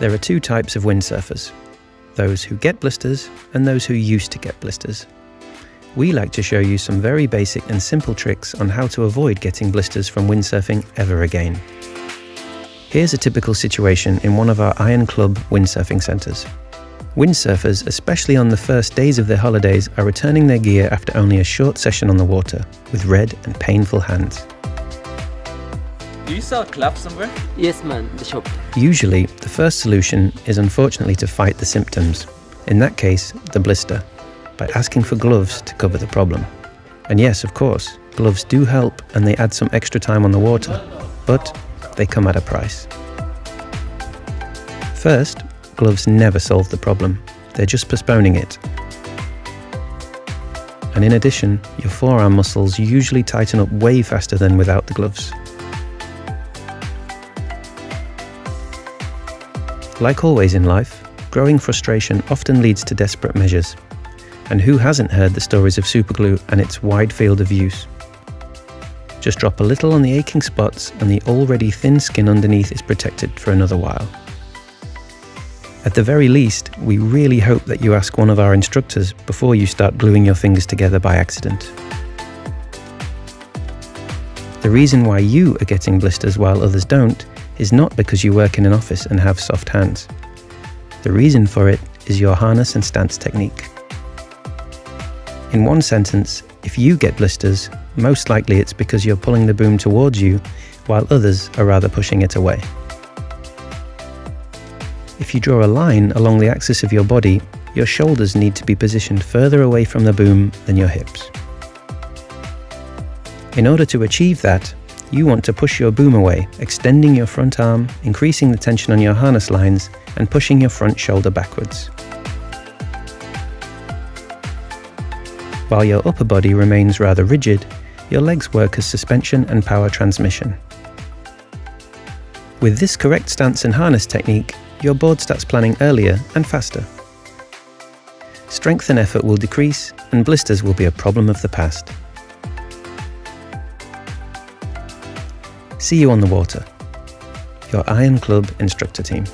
There are two types of windsurfers, those who get blisters and those who used to get blisters. We like to show you some very basic and simple tricks on how to avoid getting blisters from windsurfing ever again. Here's a typical situation in one of our Iron Club windsurfing centres. Windsurfers, especially on the first days of their holidays, are returning their gear after only a short session on the water, with red and painful hands. Do you sell CLUB somewhere? Yes, man, the shop. Usually, the first solution is unfortunately to fight the symptoms, in that case, the blister, by asking for gloves to cover the problem. And yes, of course, gloves do help and they add some extra time on the water, but they come at a price. First, gloves never solve the problem, they're just postponing it. And in addition, your forearm muscles usually tighten up way faster than without the gloves. Like always in life, growing frustration often leads to desperate measures. And who hasn't heard the stories of Superglue and its wide field of use? Just drop a little on the aching spots and the already thin skin underneath is protected for another while. At the very least, we really hope that you ask one of our instructors before you start gluing your fingers together by accident. The reason why you are getting blisters while others don't is not because you work in an office and have soft hands. The reason for it is your harness and stance technique. In one sentence, if you get blisters, most likely it's because you're pulling the boom towards you, while others are rather pushing it away. If you draw a line along the axis of your body, your shoulders need to be positioned further away from the boom than your hips. In order to achieve that, you want to push your boom away, extending your front arm, increasing the tension on your harness lines, and pushing your front shoulder backwards. While your upper body remains rather rigid, your legs work as suspension and power transmission. With this correct stance and harness technique, your board starts planning earlier and faster. Strength and effort will decrease, and blisters will be a problem of the past. See you on the water. Your Iron Club instructor team.